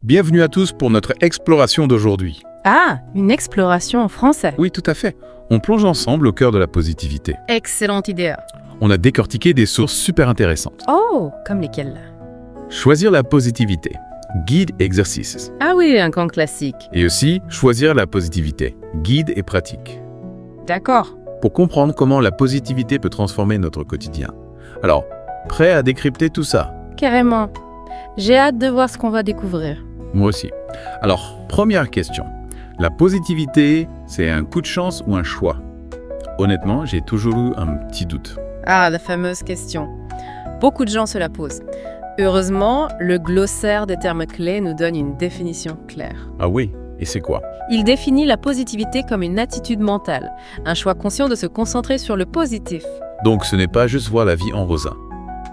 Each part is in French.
Bienvenue à tous pour notre exploration d'aujourd'hui. Ah, une exploration en français. Oui, tout à fait. On plonge ensemble au cœur de la positivité. Excellente idée. On a décortiqué des sources super intéressantes. Oh, comme lesquelles? Choisir la positivité. Guide et exercices. Ah oui, un grand classique. Et aussi, choisir la positivité. Guide et pratique. D'accord. Pour comprendre comment la positivité peut transformer notre quotidien. Alors, prêt à décrypter tout ça? Carrément. J'ai hâte de voir ce qu'on va découvrir. Moi aussi. Alors, première question. La positivité, c'est un coup de chance ou un choix? Honnêtement, j'ai toujours eu un petit doute. Ah, la fameuse question. Beaucoup de gens se la posent. Heureusement, le glossaire des termes clés nous donne une définition claire. Ah oui? Et c'est quoi? Il définit la positivité comme une attitude mentale, un choix conscient de se concentrer sur le positif. Donc ce n'est pas juste voir la vie en rosa.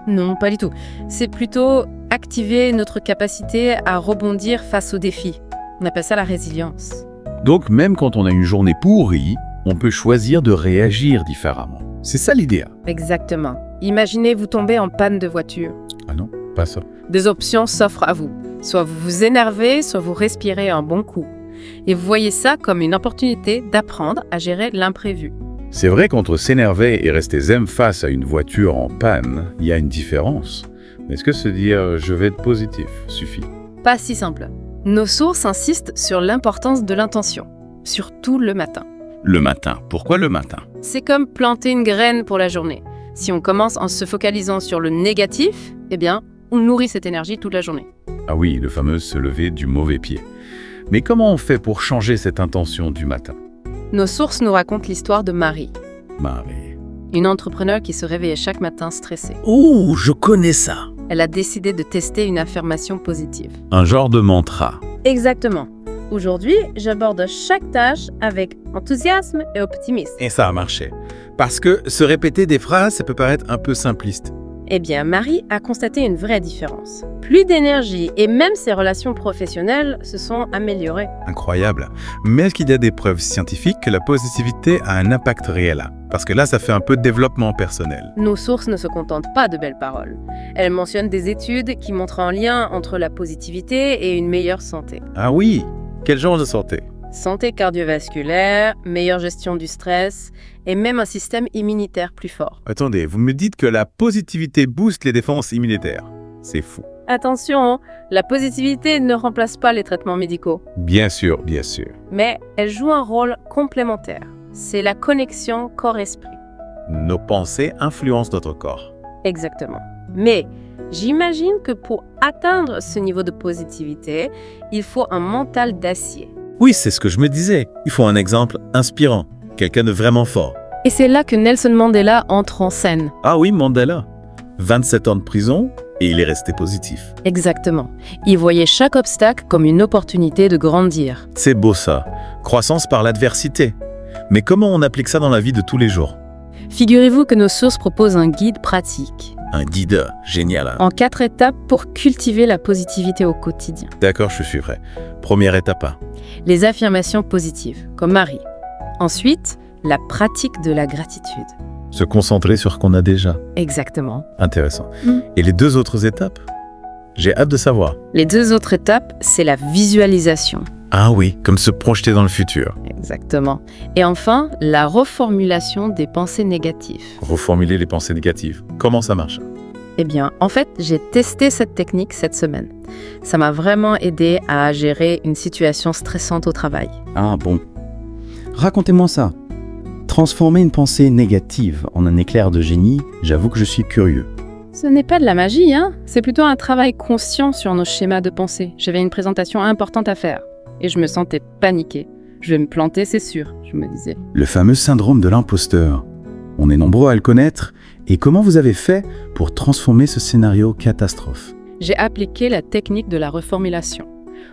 Non, pas du tout. C'est plutôt activer notre capacité à rebondir face aux défis. On appelle ça la résilience. Donc même quand on a une journée pourrie, on peut choisir de réagir différemment. C'est ça l'idée. Exactement. Imaginez vous tomber en panne de voiture. Ah non, pas ça. Des options s'offrent à vous. Soit vous vous énervez, soit vous respirez un bon coup. Et vous voyez ça comme une opportunité d'apprendre à gérer l'imprévu. C'est vrai qu'entre s'énerver et rester zen face à une voiture en panne, il y a une différence. Mais est-ce que se dire « je vais être positif » suffit? Pas si simple. Nos sources insistent sur l'importance de l'intention, surtout le matin. Le matin. Pourquoi le matin? C'est comme planter une graine pour la journée. Si on commence en se focalisant sur le négatif, eh bien, on nourrit cette énergie toute la journée. Ah oui, le fameux se lever du mauvais pied. Mais comment on fait pour changer cette intention du matin? Nos sources nous racontent l'histoire de Marie, Marie. une entrepreneure qui se réveillait chaque matin stressée. Oh, je connais ça. Elle a décidé de tester une affirmation positive. Un genre de mantra. Exactement. Aujourd'hui, j'aborde chaque tâche avec enthousiasme et optimisme. Et ça a marché. Parce que se répéter des phrases, ça peut paraître un peu simpliste. Eh bien, Marie a constaté une vraie différence. Plus d'énergie et même ses relations professionnelles se sont améliorées. Incroyable. Mais est-ce qu'il y a des preuves scientifiques que la positivité a un impact réel? Parce que là, ça fait un peu de développement personnel. Nos sources ne se contentent pas de belles paroles. Elles mentionnent des études qui montrent un lien entre la positivité et une meilleure santé. Ah oui? Quel genre de santé? Santé cardiovasculaire, meilleure gestion du stress et même un système immunitaire plus fort. Attendez, vous me dites que la positivité booste les défenses immunitaires. C'est fou. Attention, la positivité ne remplace pas les traitements médicaux, Bien sûr, bien sûr. mais elle joue un rôle complémentaire. C'est la connexion corps-esprit. Nos pensées influencent notre corps. Exactement. Mais j'imagine que pour atteindre ce niveau de positivité, il faut un mental d'acier. Oui, c'est ce que je me disais. Il faut un exemple inspirant. Quelqu'un de vraiment fort. Et c'est là que Nelson Mandela entre en scène. Ah oui, Mandela. 27 ans de prison et il est resté positif. Exactement. Il voyait chaque obstacle comme une opportunité de grandir. C'est beau ça. Croissance par l'adversité. Mais comment on applique ça dans la vie de tous les jours? Figurez-vous que nos sources proposent un guide pratique, Un guide, génial. Hein? en 4 étapes pour cultiver la positivité au quotidien. D'accord, je suis prêt. Première étape 1. Les affirmations positives, comme Marie. Ensuite, la pratique de la gratitude. Se concentrer sur ce qu'on a déjà. Exactement. Intéressant. Mm. Et les 2 autres étapes? J'ai hâte de savoir. Les 2 autres étapes, c'est la visualisation. Ah oui, comme se projeter dans le futur. Exactement. Et enfin, la reformulation des pensées négatives. Reformuler les pensées négatives. Comment ça marche? Eh bien, en fait, j'ai testé cette technique cette semaine. Ça m'a vraiment aidé à gérer une situation stressante au travail. Ah bon. Racontez-moi ça. Transformer une pensée négative en un éclair de génie, j'avoue que je suis curieux. Ce n'est pas de la magie, hein. C'est plutôt un travail conscient sur nos schémas de pensée. J'avais une présentation importante à faire et je me sentais paniquée. Je vais me planter, c'est sûr, je me disais. Le fameux syndrome de l'imposteur. On est nombreux à le connaître. Et comment vous avez fait pour transformer ce scénario catastrophe? J'ai appliqué la technique de la reformulation.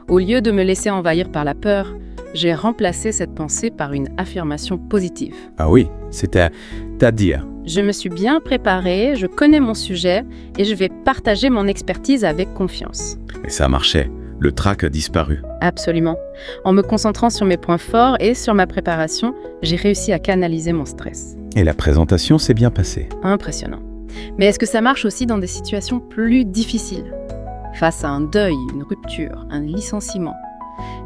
Au lieu de me laisser envahir par la peur, j'ai remplacé cette pensée par une affirmation positive. Ah oui, c'est-à-dire. Je me suis bien préparée, je connais mon sujet et je vais partager mon expertise avec confiance. Et ça marchait. Le trac a disparu. Absolument. En me concentrant sur mes points forts et sur ma préparation, j'ai réussi à canaliser mon stress. Et la présentation s'est bien passée. Impressionnant. Mais est-ce que ça marche aussi dans des situations plus difficiles? face à un deuil, une rupture, un licenciement.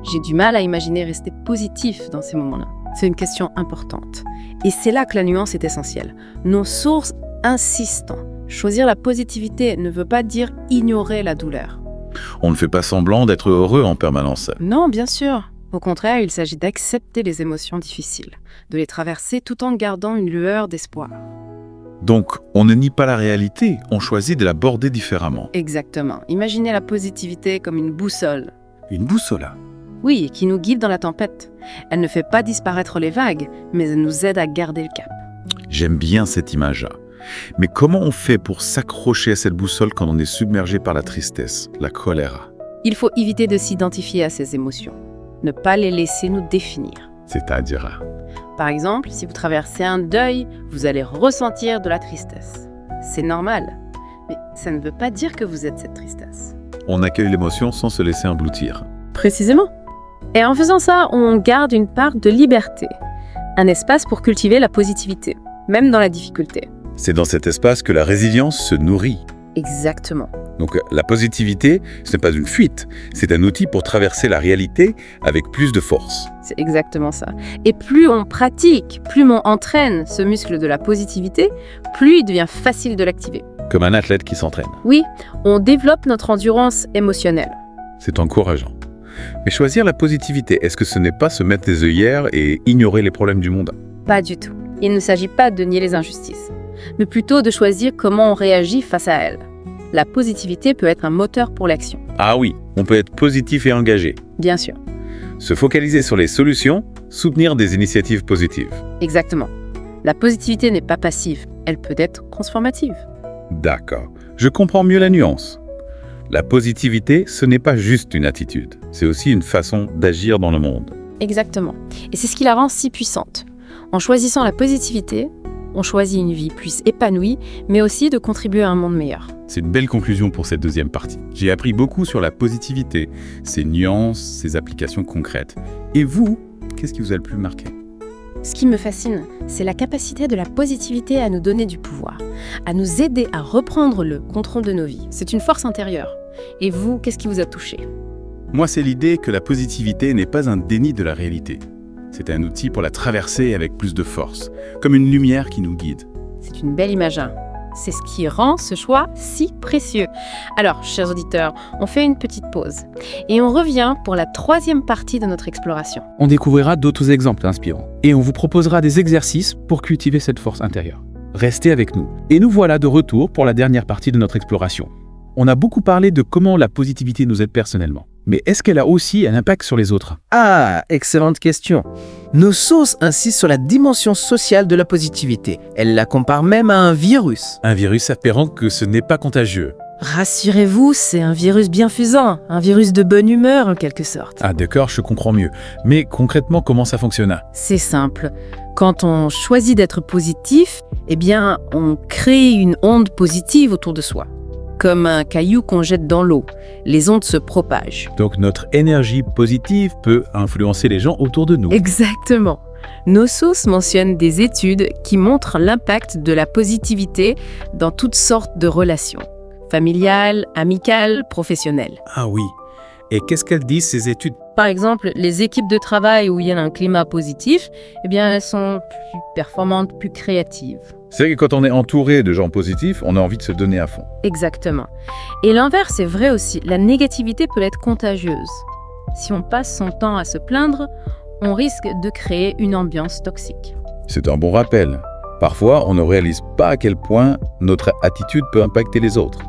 J'ai du mal à imaginer rester positif dans ces moments-là. C'est une question importante. Et c'est là que la nuance est essentielle. Nos sources insistent. Choisir la positivité ne veut pas dire ignorer la douleur. On ne fait pas semblant d'être heureux en permanence. Non, bien sûr. Au contraire, il s'agit d'accepter les émotions difficiles, de les traverser tout en gardant une lueur d'espoir. Donc, on ne nie pas la réalité, on choisit de l'aborder différemment. Exactement. Imaginez la positivité comme une boussole. Une boussole. Oui, qui nous guide dans la tempête. Elle ne fait pas disparaître les vagues, mais elle nous aide à garder le cap. J'aime bien cette image-là. Mais comment on fait pour s'accrocher à cette boussole quand on est submergé par la tristesse, la colère? Il faut éviter de s'identifier à ces émotions. Ne pas les laisser nous définir. C'est-à-dire? Par exemple, si vous traversez un deuil, vous allez ressentir de la tristesse. C'est normal, mais ça ne veut pas dire que vous êtes cette tristesse. On accueille l'émotion sans se laisser engloutir. Précisément. Et en faisant ça, on garde une part de liberté, un espace pour cultiver la positivité, même dans la difficulté. C'est dans cet espace que la résilience se nourrit. Exactement. Donc la positivité, ce n'est pas une fuite, c'est un outil pour traverser la réalité avec plus de force. C'est exactement ça. Et plus on pratique, plus on entraîne ce muscle de la positivité, plus il devient facile de l'activer. Comme un athlète qui s'entraîne. Oui, on développe notre endurance émotionnelle. C'est encourageant. Mais choisir la positivité, est-ce que ce n'est pas se mettre des œillères et ignorer les problèmes du monde? Pas du tout. Il ne s'agit pas de nier les injustices, mais plutôt de choisir comment on réagit face à elles. La positivité peut être un moteur pour l'action. Ah oui, on peut être positif et engagé. Bien sûr. Se focaliser sur les solutions, soutenir des initiatives positives. Exactement. La positivité n'est pas passive, elle peut être transformative. D'accord, je comprends mieux la nuance. La positivité, ce n'est pas juste une attitude, c'est aussi une façon d'agir dans le monde. Exactement. Et c'est ce qui la rend si puissante. En choisissant la positivité, on choisit une vie plus épanouie, mais aussi de contribuer à un monde meilleur. C'est une belle conclusion pour cette deuxième partie. J'ai appris beaucoup sur la positivité, ses nuances, ses applications concrètes. Et vous, qu'est-ce qui vous a le plus marqué? Ce qui me fascine, c'est la capacité de la positivité à nous donner du pouvoir, à nous aider à reprendre le contrôle de nos vies. C'est une force intérieure. Et vous, qu'est-ce qui vous a touché? Moi, c'est l'idée que la positivité n'est pas un déni de la réalité. C'est un outil pour la traverser avec plus de force, comme une lumière qui nous guide. C'est une belle image. C'est ce qui rend ce choix si précieux. Alors, chers auditeurs, on fait une petite pause et on revient pour la troisième partie de notre exploration. On découvrira d'autres exemples inspirants et on vous proposera des exercices pour cultiver cette force intérieure. Restez avec nous. Et nous voilà de retour pour la dernière partie de notre exploration. On a beaucoup parlé de comment la positivité nous aide personnellement. Mais est-ce qu'elle a aussi un impact sur les autres? Ah, excellente question. Nos sources insistent sur la dimension sociale de la positivité. Elles la comparent même à un virus. Un virus affirmant que ce n'est pas contagieux. Rassurez-vous, c'est un virus bienfaisant, un virus de bonne humeur en quelque sorte. Ah d'accord, je comprends mieux. Mais concrètement, comment ça fonctionne? C'est simple. Quand on choisit d'être positif, eh bien, on crée une onde positive autour de soi. Comme un caillou qu'on jette dans l'eau, les ondes se propagent. Donc notre énergie positive peut influencer les gens autour de nous. Exactement. Nos sources mentionnent des études qui montrent l'impact de la positivité dans toutes sortes de relations. Familiales, amicales, professionnelles. Ah oui. Et qu'est-ce qu'elles disent ces études? Par exemple, les équipes de travail où il y a un climat positif, eh bien, elles sont plus performantes, plus créatives. C'est vrai que quand on est entouré de gens positifs, on a envie de se donner à fond. Exactement. Et l'inverse est vrai aussi. La négativité peut être contagieuse. Si on passe son temps à se plaindre, on risque de créer une ambiance toxique. C'est un bon rappel. Parfois, on ne réalise pas à quel point notre attitude peut impacter les autres.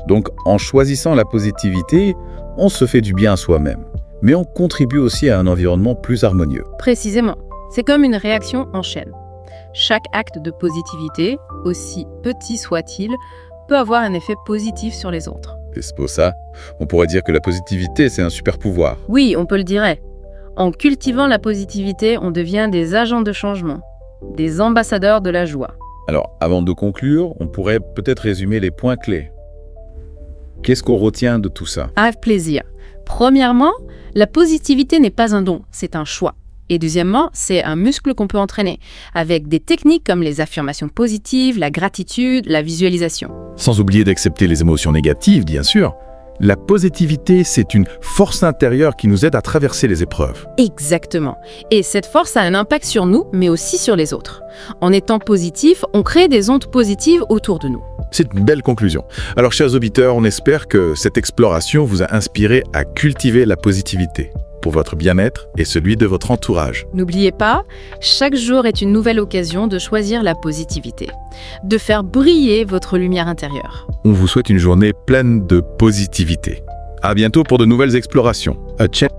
Donc, en choisissant la positivité, on se fait du bien à soi-même. Mais on contribue aussi à un environnement plus harmonieux. Précisément. C'est comme une réaction en chaîne. Chaque acte de positivité, aussi petit soit-il, peut avoir un effet positif sur les autres. Et c'est pour ça, on pourrait dire que la positivité, c'est un super pouvoir. Oui, on peut le dire. En cultivant la positivité, on devient des agents de changement, des ambassadeurs de la joie. Alors, avant de conclure, on pourrait peut-être résumer les points clés. Qu'est-ce qu'on retient de tout ça? Avec plaisir. Premièrement, la positivité n'est pas un don, c'est un choix. Et deuxièmement, c'est un muscle qu'on peut entraîner, avec des techniques comme les affirmations positives, la gratitude, la visualisation. Sans oublier d'accepter les émotions négatives, bien sûr. La positivité, c'est une force intérieure qui nous aide à traverser les épreuves. Exactement. Et cette force a un impact sur nous, mais aussi sur les autres. En étant positif, on crée des ondes positives autour de nous. C'est une belle conclusion. Alors, chers auditeurs, on espère que cette exploration vous a inspiré à cultiver la positivité pour votre bien-être et celui de votre entourage. N'oubliez pas, chaque jour est une nouvelle occasion de choisir la positivité, de faire briller votre lumière intérieure. On vous souhaite une journée pleine de positivité. À bientôt pour de nouvelles explorations. A check.